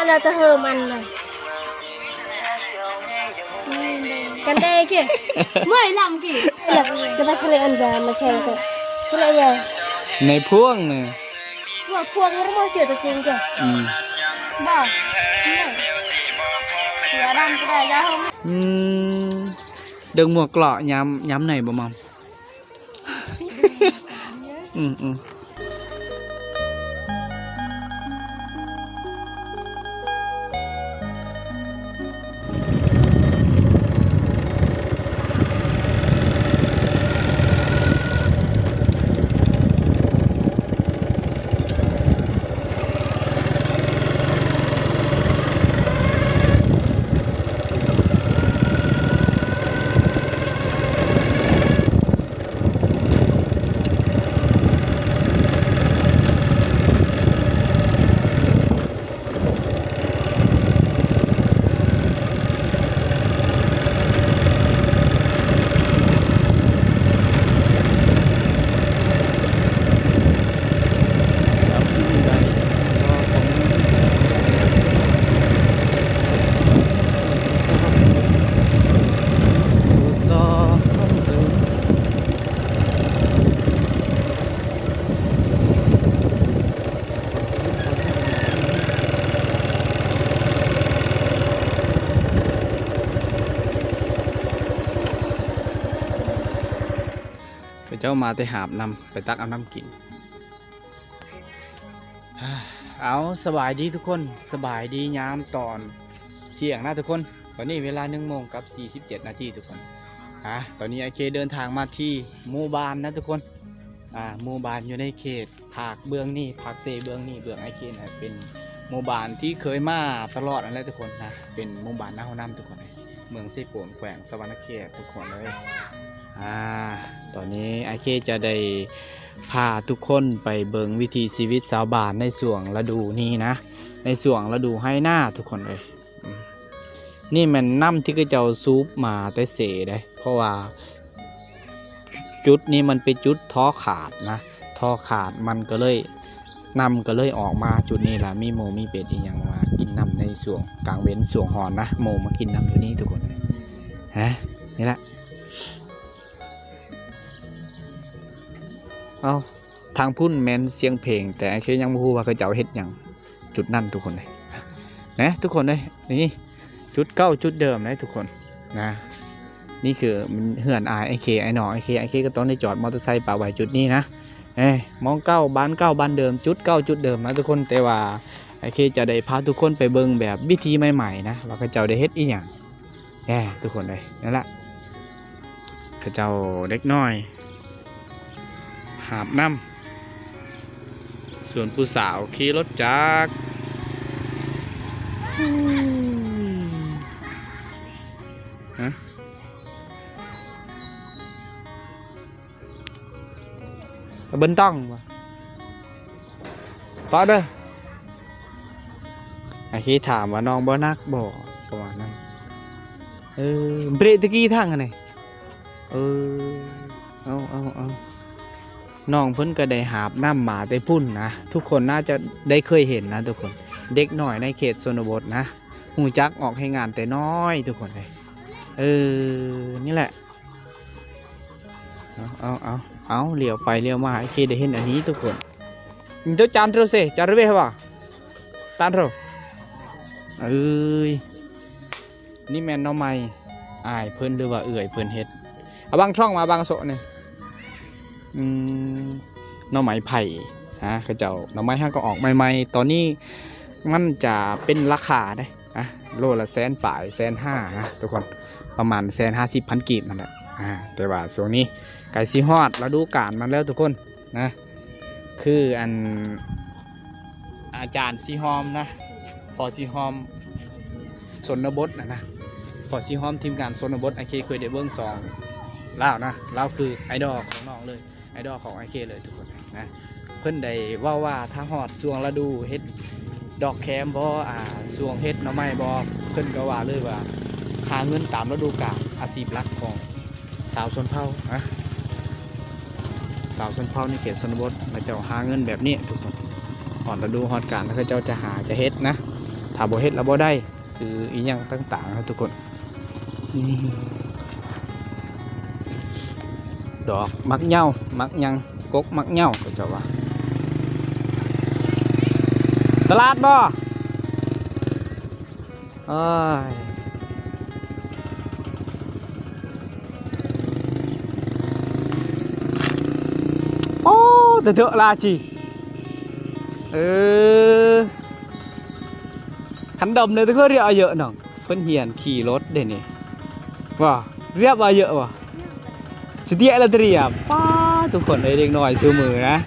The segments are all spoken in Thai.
là ta hơ ăn nàyกันได้กี่เมื่อยลำกี่หลับจะมาเฉลยอันกันมาเฉลยกันเฉลยเลยในพ่วงเนี่ยพวกมันไม่เจอตัวจริงกันบ้าเสียดำก็ได้ยังดึงหมวกเกราะย้ำไหนบ่มอมเจ้ามาแต่หาบนำไปตักเอาน้ำกินเอาสบายดีทุกคนสบายดียามตอนเที่ยงนะทุกคนตอนนี้เวลา1:47 นาทีทุกคนตอนนี้ไอเคเดินทางมาที่หมู่บ้านนะทุกคนหมู่บ้านอยู่ในเขตภาคเบื้องนี่ภาคเซเบื้องนี่เบื้องไอเคนะเป็นหมู่บ้านที่เคยมาตลอดนั่นแหละทุกคนนะเป็นหมู่บ้านนาหัวน้ำทุกคนเมืองเซโปนแขวงสวรรณเขตทุกคนเลยตอนนี้ไอเคจะได้พาทุกคนไปเบิงวิถีชีวิตชาวบ้านในช่วงฤดูนี้นะในช่วงฤดูให้หน้าทุกคนเลยนี่มันน้ำที่ก็จะซูปมาแต่เสได้เพราะว่าจุดนี้มันเป็นจุดท่อขาดนะท่อขาดมันก็เลยนำก็เลยออกมาจุดนี้แหละมีโมมีเป็ดอีกอย่างมากินน้ำในช่วงกลางเว้นช่วงหอนนะโมมากินน้ำอยู่นี่ทุกคนเลยนี่แหละเอาทางพุ่นแมนเสียงเพลงแต่ไอ้เคยังไม่รู้ว่าเขาจะเอาเฮ็ดอย่างจุดนั่นทุกคนเลยนะทุกคนเลยนี่จุดเก้าจุดเดิมนะทุกคนนะนี่คือมันเหือนไอเคไอหนอไอเคก็ต้องได้จอดมอเตอร์ไซค์ป่าไว้จุดนี้นะมองเก้าบ้านเดิมจุดเก้าจุดเดิมนะทุกคนแต่ว่าไอเคจะได้พาทุกคนไปเบิ่งแบบวิธีใหม่ๆนะว่าเขาเจ้าได้เฮ็ดอีหยังทุกคนเลยนั่นแหละเขาเจ้าเด็กน้อยหาบน้ำส่วนผู้สาวขี่รถจักรตะเบิ้ลต้องต่อเด้อไอ้ขี้ถามว่าน้องบ่นักบ่ประมาณนั้นเบรตะกี้ทางกันไหนเอาน้องเพิ่นก็ได้หาบน้ำหมาไปพุ่นนะทุกคนน่าจะได้เคยเห็นนะทุกคนเด็กหน่อยในเขตชนบทนะหูจักออกให้งานแต่น้อยทุกคนเลยนี่แหละเอาเหลียวไปเหลียวมาไอ้เคได้เห็นอันนี้ทุกคนเจ้าจานเราเสจานเราเบ้เหรอจานเรานี่แมนน้องใหม่เพิ่นหรือว่าเอื่อยเพิ่นเฮ็ดเอาบางช่องมาบางโซเนี่ยหน่อไม้ไผ่เขาเจ้าหน่อไม้ห้างก็ออกใหม่ๆตอนนี้มันจะเป็นราคาได้โลละ150,000 นะทุกคนประมาณ150,000 กีบนั่นแหละแต่ว่าช่วงนี้ไก่ซีฮอดฤดูกาลมันแล้วทุกคนนะคืออาจารย์ซีฮอมนะพอซีฮอมชนบทนะพอซีฮอมทีมงานชนบทไอเคเคยได้เบิ้งซองเล่านะเล่าคือไอดอลของน้องเลยไอดอลของไอเคเลยทุกคนนะเพิ่นได้ว่าถ้าฮอดช่วงฤดูเฮ็ดดอกแคมบ่ช่วงเฮ็ดหน่อไม้บ่เพิ่นก็ว่าเลยว่าหาเงินตามฤดูกาลอาชีพหลักของสาวชนเผ่าสาวชนเผ่าในเขตชนบทเขาเจ้าหาเงินแบบนี้ทุกคนฮอดฤดูฮอดกาลเขาเจ้าจะหาจะเฮ็ดนะ ถ้าบ่เฮ็ดแล้วบ่ได้ซื้ออีหยังต่างๆครับทุกคนนี่ดอกมักเหย้ามักหยังกกมักเหย้าก็เจ้าว่าตลาดบ่เอ้ยโอ้แต่เถอะลาจีขันดมเลยทุกคนเรียกเยอะหน่องเพิ่นเหียนขี่รถเด่นนี่ว่าเรียบว่าเยอะว่ะสุดเดียละเรียบป้าทุกคนเลยเด็กหน่อยซื้อมือนะ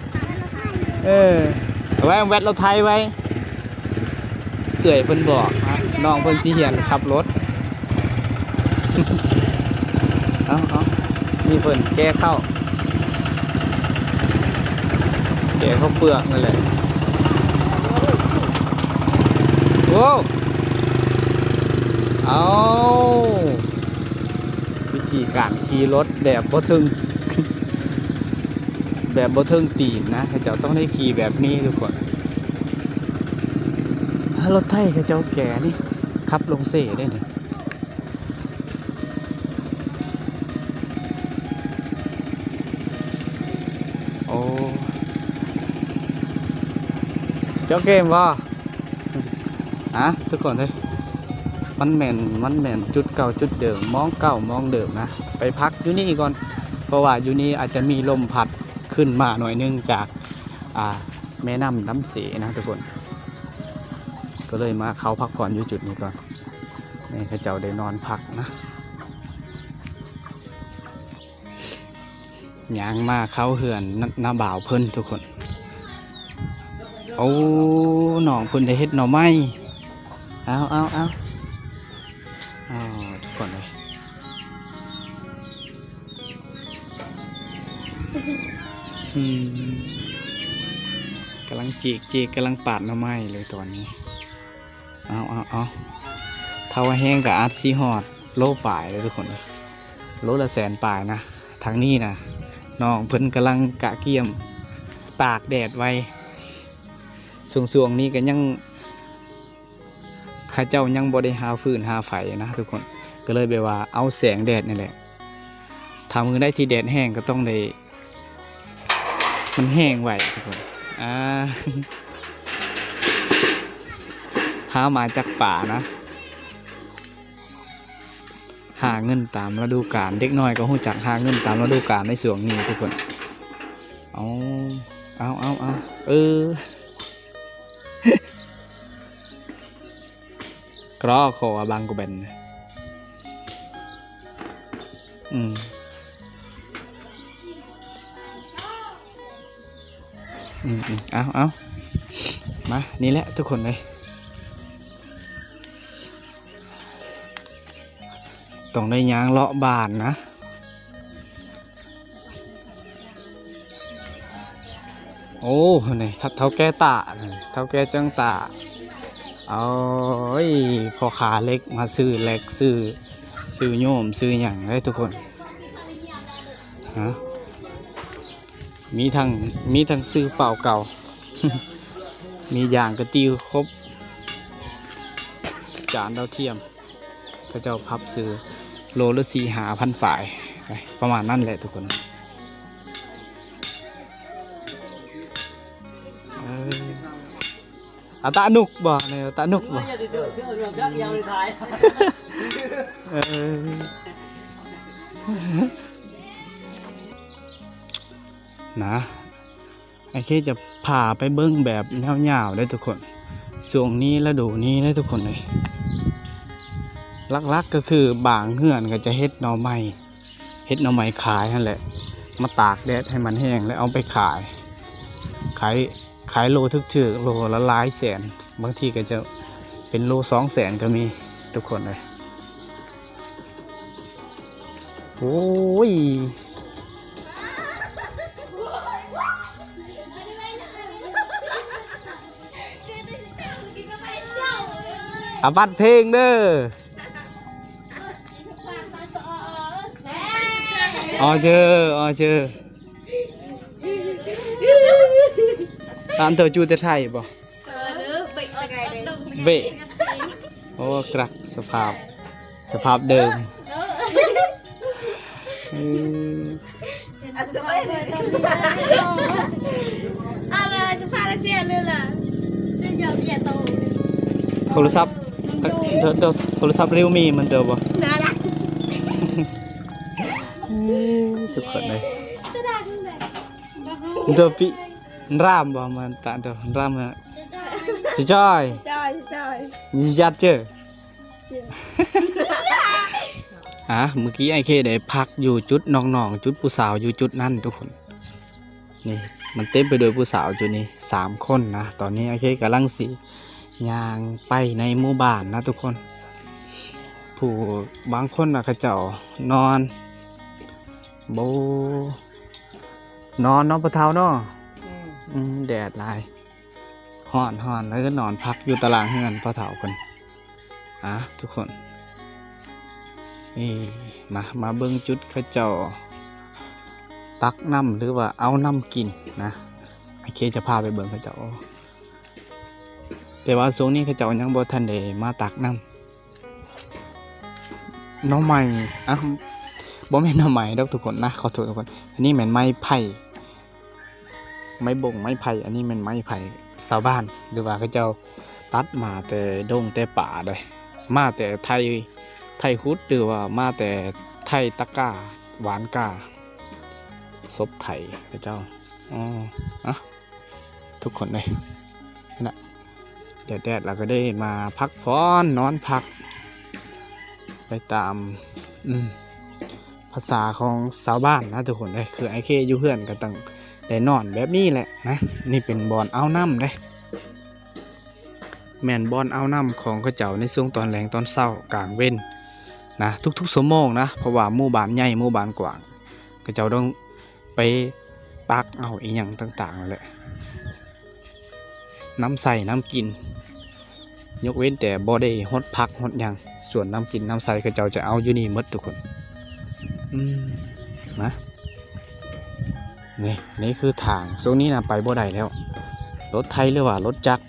เอาไว้แวดเราไทยไว้เอื่อยเพิ่นบอกนะน้องเพิ่นสิเหียนขับรถ เอามีเพิ่นแก้เข้าเปลือกนั่นแหละโอ้เอาวิธีการขี่รถแบบบ่ถึง แบบบ่ถึงตีนนะเขาเจ้าต้องได้ขี่แบบนี้ทุกคนถ้ารถไทยเขาเจ้าแก่นี่ขับลงเซ่ได้นี่โอ้เจ้าเกมว่าทุกคนเลยมันแม่นจุดเก่าจุดเดิมมองเก่ามองเดิมนะไปพักอยู่นี่ก่อนเพราะว่าอยู่นี่อาจจะมีลมพัดขึ้นมาหน่อยนึงจากแม่น้ำน้ำเสนะทุกคนก็เลยมาเขาพักผ่อนอยู่จุดนี้ก่อนนี่เขาเจ้าได้นอนพักนะย่างมาเข้าเหือนหน้าบ่าวเพิ่นทุกคนโอ้หนองเพิ่นได้เฮ็ดหน่อไม้เอาทุกคนเลยกำลังจีกกำลังปาดหน่อไม้เลยตอนนี้เอาเท่าแห้งกับอาร์ซีฮอดโลป่ายเลยทุกคนเลยโลละ100,000ป่ายนะทางนี้นะน้องเพิ่นกำลังกะเกียมตากแดดไว้ส่วงนี้ก็ยังข้าเจ้ายังบ่ได้หาฟืนหาไฟนะทุกคนก็เลยแบบว่าเอาแสงแดดนี่แหละถ้ามือได้ที่แดดแห้งก็ต้องได้มันแห้งไว้ทุกคนหามาจากป่านะหาเงินตามฤดูกาลเด็กน้อยก็รู้จักหาเงินตามฤดูกาลในช่วงนี้ทุกคนเอากรอคอบางกูเบนเอามานี่แหละทุกคนเลยต้องได้ยางเลาะบานนะโอ้นี่เท่าแก่ตาเท่าแก่จังตาเอาพอขาเล็กมาซื้อเล็กซื้อโยมซื้ออย่างไรทุกคนฮะมีทั้งซื้อเปล่าเก่า มีอย่างกระติวครบจานดาวเทียมพระเจ้าพับซื้อโลละ4,500 ฝ่ายประมาณนั่นแหละทุกคนตาหนุกบ่เนี่ยตาหนุกบ่นะไอ้แค่จะพาไปเบิ้งแบบเงาๆได้ทุกคนช่วงนี้ฤดูนี้ได้ทุกคนเลยลักๆก็คือบางเฮือนก็จะเฮ็ดหน่อไม้ขายนั่นแหละมาตากแดดให้มันแห้งแล้วเอาไปขายโลถึกโลละหลายแสนบางทีก็จะเป็นโล200,000ก็มีทุกคนเลยโอ้ยบัดเพลงเด้อเจอตามเธอจูแต่ไทยบ่เบะ โอ้กรักสภาพเดิมอะไรจะพานักเรียนเลยล่ะจะหยอกอย่าโต โทรศัพท์โทรศัพท์เรียวมีมันเดิมบ่ น่ารัก ทุกคนเลย จะได้ขึ้นเลย เดิมปีร่ามบ่มันตาเดิมร่ามฮะจะจ้อยนี่ยัดเจอเมื่อกี้ไอเคได้พักอยู่จุดน้องๆจุดผู้สาวอยู่จุดนั้นทุกคนนี่มันเต็มไปด้วยผู้สาวจุดนี้3 คนนะตอนนี้ไอเคกำลังสิย่างไปในหมู่บ้านนะทุกคนผู้บางคนเขาเจ้านอนโบนอนปะเท้าเนาะแดดลายห่อนแล้วก็นอนพักอยู่ตารางเฮือนปะเท้าคนทุกคนนี่มาเบิ่งจุดเขาเจ้าตักน้ำหรือว่าเอาน้ำกินนะไอเคจะพาไปเบิ่งเขาเจ้าแต่ว่าช่วงนี้เขาเจ้ายังบ่ทันได้มาตักน้ำน้องใหม่บ่แม่นน้องใหม่ดอกทุกคนนะขอโทษทุกคนอันนี้แม่นไม้ไผ่ไม้บ่งไม้ไผ่อันนี้แม่นไม้ไผ่ชาวบ้านหรือว่าเขาเจ้าตัดมาแต่ดงแต่ป่าเลยมาแต่ไทยคุดหรือว่ามาแต่ไทยตะก้าหวานกาซบไทยพระเจ้าทุกคนเลยนะแดดเราก็ได้มาพักผ่อนนอนพักไปตามภาษาของชาวบ้านนะทุกคนเลยคือไอเคอยู่เพื่อนกันตั้งได้นอนแบบนี้แหละนะนี่เป็นบอนเอาน้ำเลยแม่นบอนเอาน้ำของเขาเจ้าในช่วงตอนแรงตอนเช้ากลางเว้นนะทุกๆชั่วโมงนะเพราะว่าหมู่บ้านใหญ่หมู่บ้านกว้างเขาเจ้าต้องไปตักเอาอีหยังต่างๆแหละน้ำใส่น้ำกินยกเว้นแต่บ่ได้ฮดพักฮดหยังส่วนน้ำกินน้ำใส่เขาเจ้าจะเอาอยู่นี่หมดทุกคนนะนี่คือทางโซนนี้นะไปบ่ได้แล้วรถไทยหรือว่ารถจักร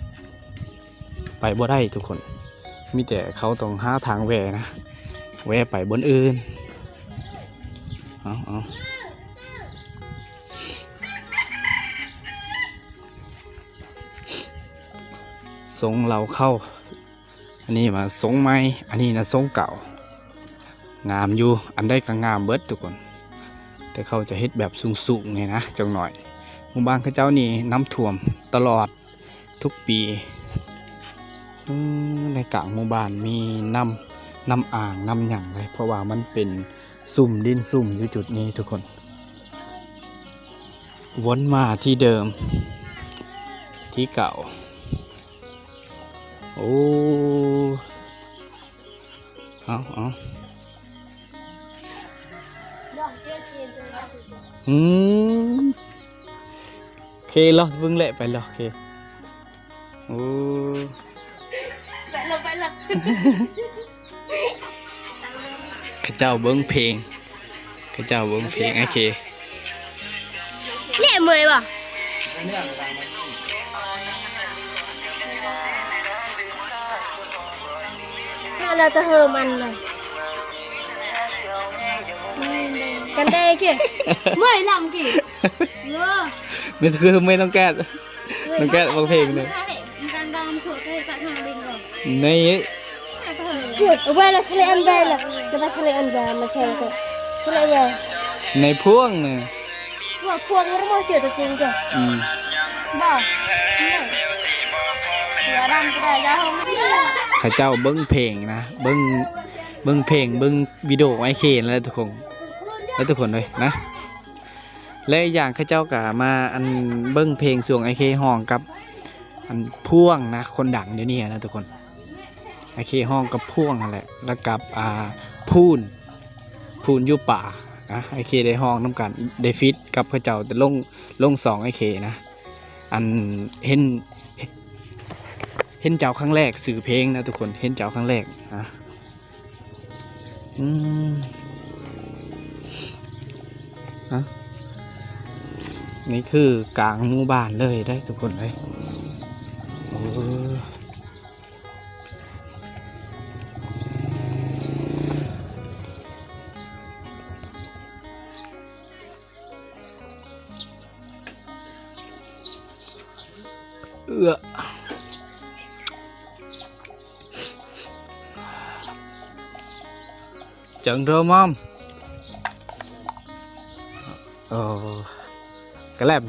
ไปบ่ได้ทุกคนมีแต่เขาต้องหาทางแหวนะแหวไปบนอื่นเอาทรงเราเข้าอันนี้มาทรงไม้อันนี้นะทรงเก่างามอยู่อันได้ก็งามเบิดทุกคนแต่เขาจะเฮ็ดแบบสูงๆไงนะจังหน่อยหมู่บ้านเขาเจ้านี่น้ำท่วมตลอดทุกปีในกลางหมู่บ้านมีน้ำอ่างน้ำหยั่งเลยเพราะว่ามันเป็นซุ่มดินซุ่มอยู่จุดนี้ทุกคนวนมาที่เดิมที่เก่าโอ้เอาเคหรอบึ้งเละไปหรอเคโอ้ไปละข้าเจ้าเบิ้งเพลงไอเคเนี่ยเมย์ป่ะเราจะเฮมันเลยกันได้กี่เมื่อยลำกี่ไม่คือไม่ต้องแก้บางเพลงเลยการดำสวดให้สักหางดินเลยนี่พูดเอาไว้ละเฉลยอันใดละจะมาเฉลยอันใดมาเฉลยกันเฉลยไงในพ่วงเนี่ยพวกนี้เราเจอตัวจริงจ้ะบ้าอย่าดำก็ได้อย่าห้องไม่ได้ข้าเจ้าเบิ้งเพลงนะเบิ้งเพลงเบิ้งวิดีโอไอเคนแล้วทุกคนเลยนะและอย่างข้าเจ้าก็มาอันเบิ้งเพลงส่วงไอเคห้องกับอันพ่วงนะคนดังเดี๋ยวนี้นะทุกคนไอเคห้องกับพ่วงนั่นแหละแล้วกับพูนอยู่ป่านะไอเคได้ห้องน้ำกันได้ฟิตกับข้าเจ้าแต่ลง2ไอเคนะอันเห็นเจ้าครั้งแรกสื่อเพลงนะทุกคนเห็นเจ้าครั้งแรกนะนี่คือกลางหมู่บ้านเลยได้ทุกคนเลย จังเด้อมอมกระแลม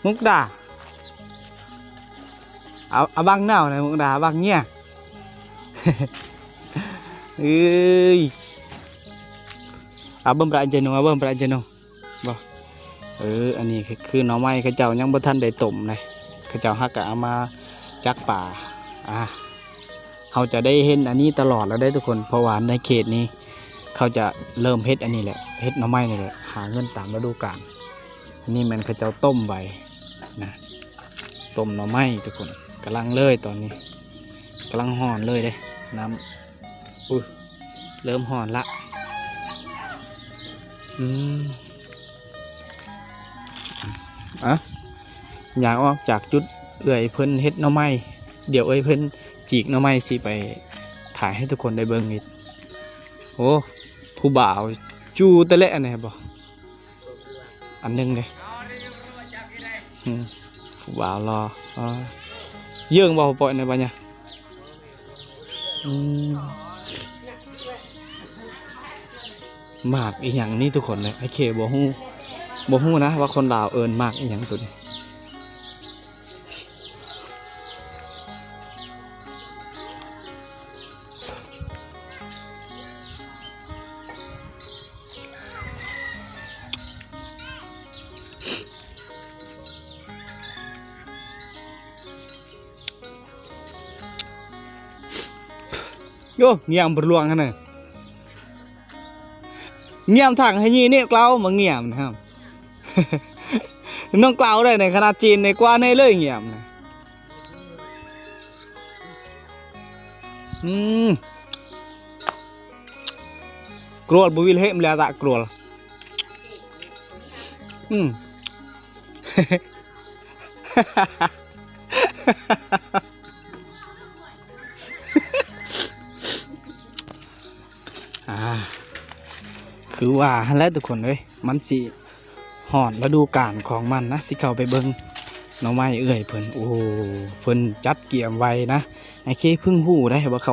มุกดาเอาบังเน่าเลยมุกดาบังเนี่ย เอ้ยเอาเบิ่มปลาเจนูเอาเบิ่มปลาเจนูบ่อันนี้คือหน่อไม้ข้าเจ้ายังบ่ทันได้ต้มเลยข้าเจ้าฮักก็เอามาจักป่าเขาจะได้เห็นอันนี้ตลอดแล้วได้ทุกคนเพราะว่าในเขตนี้เขาจะเริ่มเฮ็ดอันนี้แหละเฮ็ดหน่อไม้นี่แหละหาเงินตามฤดูกาลนี่มันข้าเจ้าต้มไว้นะต้มหน่อไม้ทุกคนกำลังเลยตอนนี้กำลังห่อนเลยเด้น้ำเริ่มห่อนละอยากออกจากจุดเอื่อยเพิ่นเฮ็ดหน่อไม้เดี๋ยวเพิ่นจีกหน่อไม้สิไปถ่ายให้ทุกคนได้เบิ่งอีกโอ้ผู้บ่าวจูตะเละอันนี้บ่อันนึงเลยผู้บ่าวรอเยื่องบ่ปล่อยในบ้านเนี่ยมากอีหยังนี่ทุกคนเลยไอเคบ่ฮู้นะว่าคนลาวเอิญมากอีหยังตัวนี้โย่เงียบประลวงกันเลยเงียบถังให้ยีเนี่ยเกล้ามาเงียบนะครับ น้องเกล้าได้ในขนาดจีนในกว่าในเลยเงียบนะกลัวบุวิลเฮมแล้วตะกลัวคือว่าแล้วทุกคนเลยมันสิหอดฤดูกาลของมันนะสิเข้าไปเบิ่งหน่อไม้เอื่อยเพิ่นโอ้เพิ่นจัดเกี่ยมไว้นะไอ้เคพึ่งหูได้ว่าเข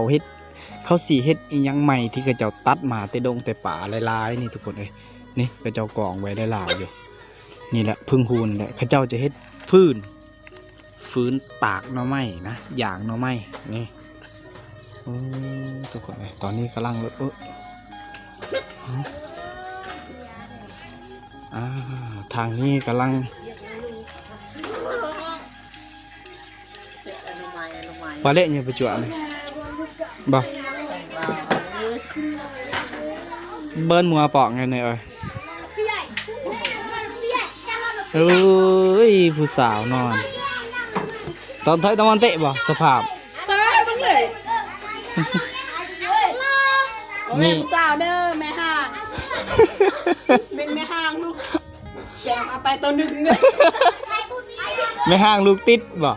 าสีเฮ็ดอีหยังใหม่ที่เขาเจ้าตัดมาแต่ดงแต่ป่าลายๆนี่ทุกคนเลยนี่เขาเจ้ากองไว้หลายๆอยู่นี่แหละพึ่งหูนแหละเขาเจ้าจะเฮ็ดฟื้นตากหน่อไม้นะอย่างหน่อไม้นี่ทุกคนเลยตอนนี้กำลังทางนี้กำลังปลาเละเนี่ยไปจวดเลยบ่เบิ้ลมัวปอกไงเนี่ยเอ้ยผู้สาวนอนตอนท้ายตะวันเตะบ่สภาพนี่ผู้สาวเด้อแม่ห่างเป็นแม่ห่างลูกแจกเอาไปตัวหนึ่งเลย ไม่ห่างลูกติดบ่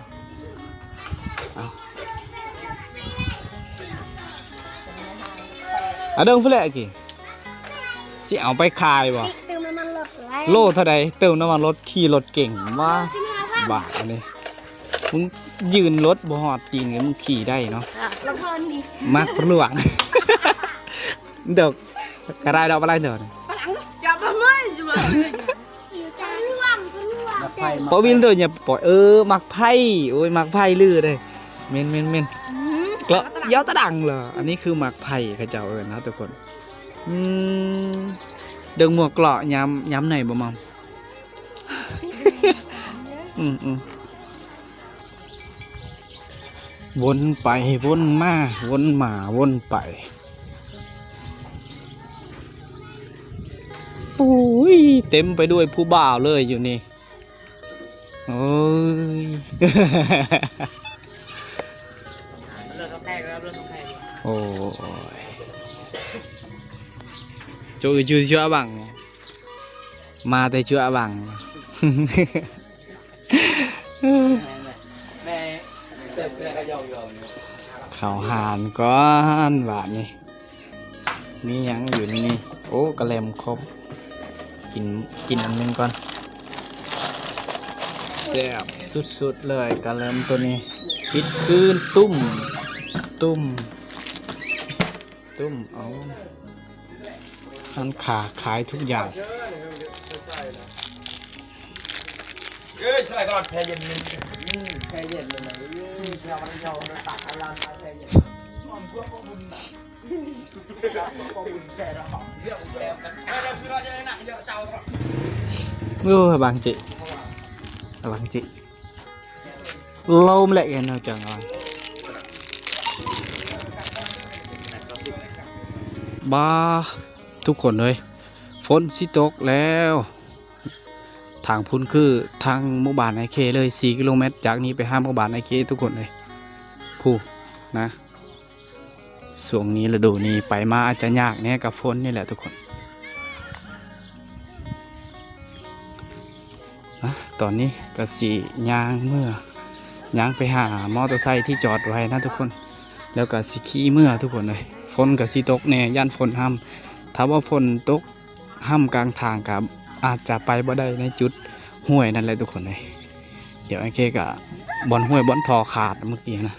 เดิมเพื่ออะไรกี่สิเอาไปขายบ่เติมน้ำมันรถไร โลเท่าใดเติมน้ำมันรถขี่รถเก่งว่าบาทนี่มึงยืนรถบ่หอดตีนมึงขี่ได้เนาะรถเพลินดิ มักหลวงเดี๋ยวกระไรเราอะไรเดี๋ยวอย่าไปไม่ใช่ไหมจะล่วงพอวินเดี๋ยวเนี่ยปล่อยมักไพ่โอ้ยมักไพ่ลื้อเลยเมนกระเย้าตะดังเหรออันนี้คือมักไพ่ข้าเจ้านะทุกคนเดิงหมวกเกราะย้ำไหนบ่มอมวนไปวนมาวนมาวนไปโอ้ยเต็มไปด้วยผู้บ่าวเลยอยู่นี่โอ้ยโอ้ยโจ้ชื่อเชื่อบังมาแต่เชื่อบังแม่เสร็จเลย ข้าวหานก้อนหวานนี่มีหยังอยู่ในนี่โอ้กระเลมครบกินอันหนึงก่อนแซ่บสุดๆเลยกระเลมตัวนี้ปิดคืนตุ้มเอาหันขาขายทุกอย่าง ใช่ตลอดแพ้เย็นนี่แพ้เย็นเลยนะเราไม่ยอมตักอารามมาแพ้เย็นมันพวกบุญนะพวกบุญแพ้เราเรื่องแพ้กันเราคือเราจะได้หนักเยอะเจ้าบางจิลมlại cái nào chẳng rồiบ้าทุกคนเลยฝนสิตกแล้วทางพุ่นคือทางหมู่บ้านไอเคเลย4 กิโลเมตรจากนี้ไป5 หมู่บ้านไอเคทุกคนเลยผู้นะช่วงนี้ฤดูนี้ไปมาอาจจะยากเนี่ยกับฝนนี่แหละทุกคนนะตอนนี้ก็สีย่างไปหามอเตอร์ไซค์ที่จอดไว้นะทุกคนแล้วก็สิขี่เมื่อทุกคนเลยฝนกับสิตกแน่ย่านฝนห้ำถ้าว่าฝนตกห้ำกลางทางกับอาจจะไปบ่ได้ในจุดห้วยนั่นแหละทุกคนเลยเดี๋ยวไอ้เคกับบอลห้วยบอลทอขาดเมื่อกี้นะ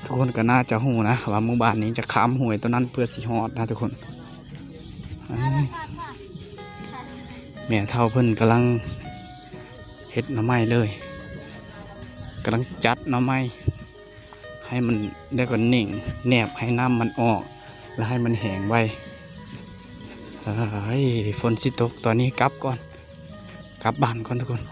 ทุกคนก็น่าจะหูนะว่าหมู่บ้านนี้จะข้ามห้วยตัวนั้นเพื่อสิฮอดนะทุกคนแม่เท่าเพิ่นกำลังเฮ็ดหน่อไม้เลยกำลังจัดหน่อไม้ให้มันได้ก่อนหนิ่งแนบให้น้ำมันออกแล้วให้มันแห้งไว้ฝนสิตกตอนนี้กลับก่อนกลับบ้านก่อนทุกคน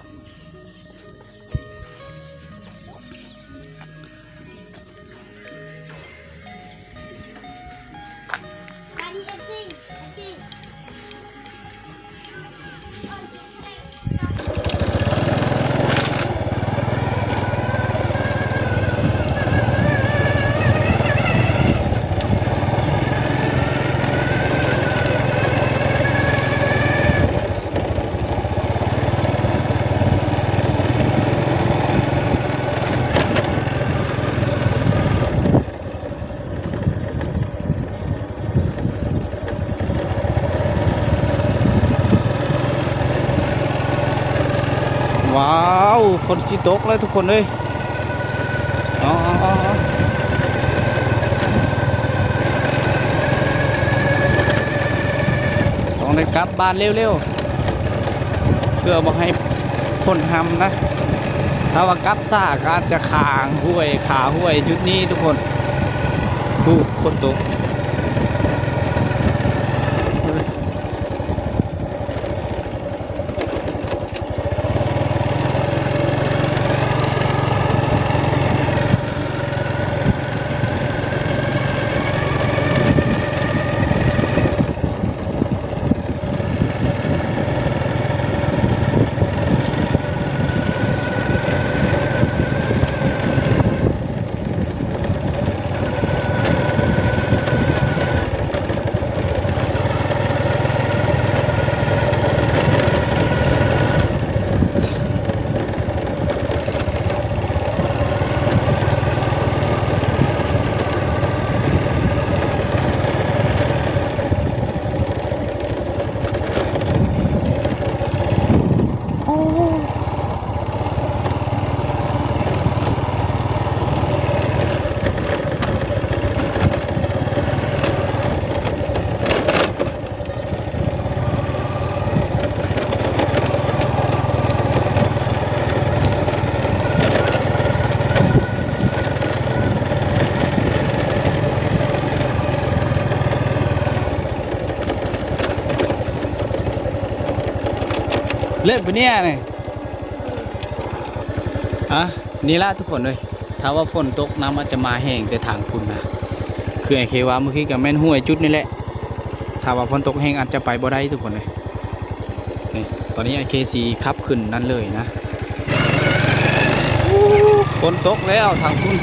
ว้าวฝนสิตกแล้วทุกคนเลยต้องได้กลับบ้านเร็วๆเพื่อบอกให้พ้นห้ำนะถ้าว่ากลับซ่าก็จะขาห้วยจุดนี้ทุกคนฝนตกเล่นไปเนี่ยนี่นี่ละทุกคนเลยถ้าว่าฝนตกน้ำมันจะมาแห้งแต่ทางคุณนะคือไอ้เคว่าเมื่อกี้กับแม่นห้วยจุดนี่แหละถ้าว่าฝนตกแห้งอาจจะไปบ่ได้ทุกคนเลยนี่ตอนนี้ไอ้เคสีขับขึ้นนั่นเลยนะฝนตกแล้วทางคุณ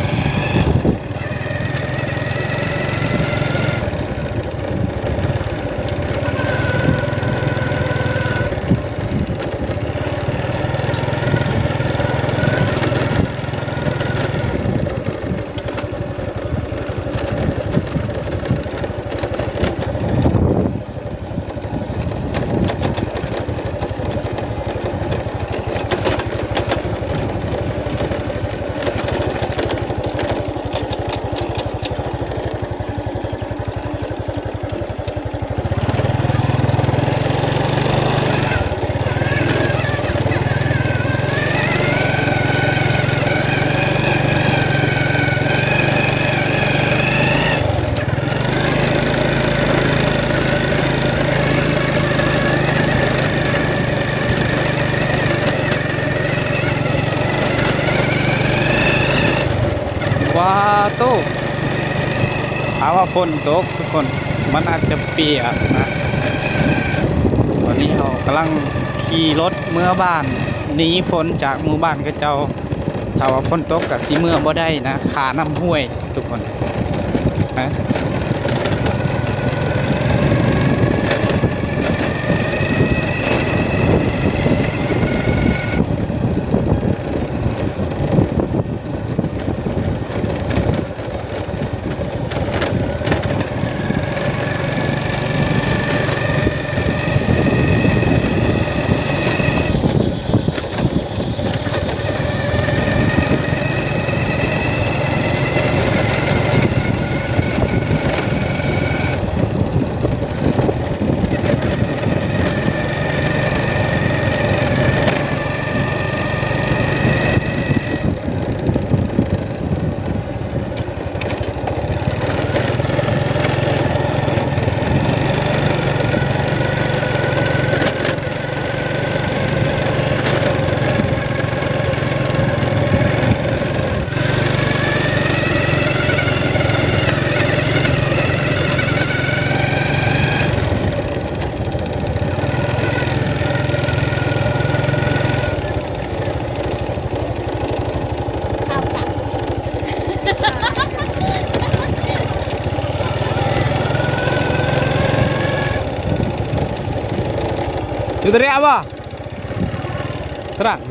ว้าวตู้ถามว่าฝนตกทุกคนมันอาจจะเปียกนะตอนนี้เรากำลังขี่รถเมื่อบ้านหนีฝนจากหมู่บ้านก็เจ้าถ้าว่าฝนตกกับสีเมื่อบ่ได้นะขาน้ำห้วยทุกคนนะ เอากลับ Itu dari apa? Terang.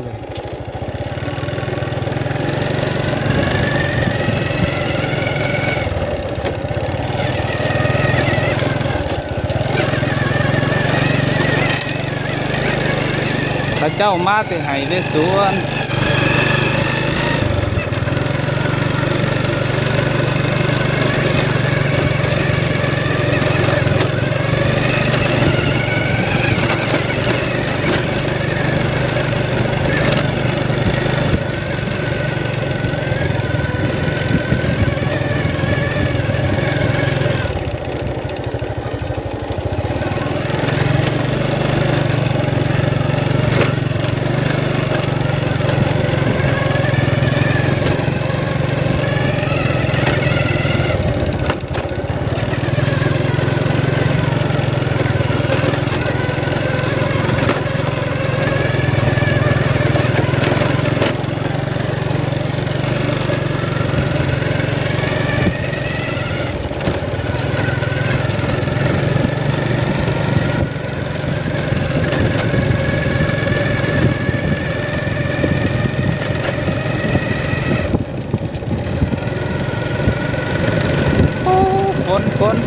Kacau mati hai deh suan.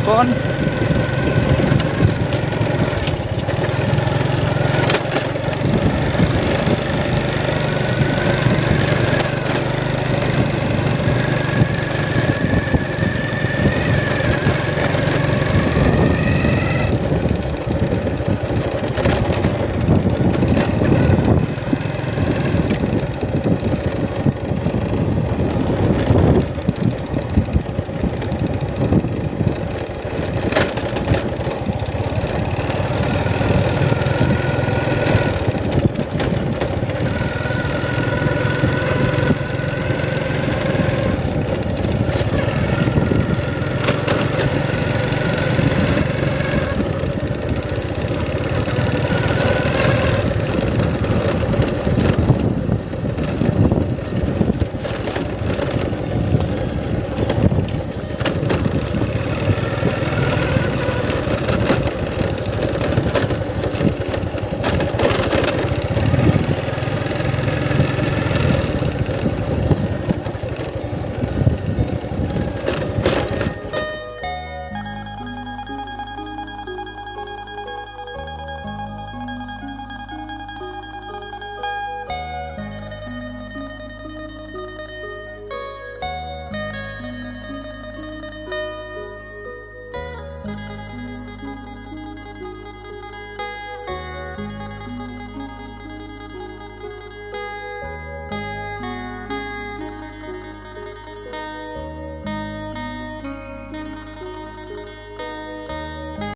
Phone.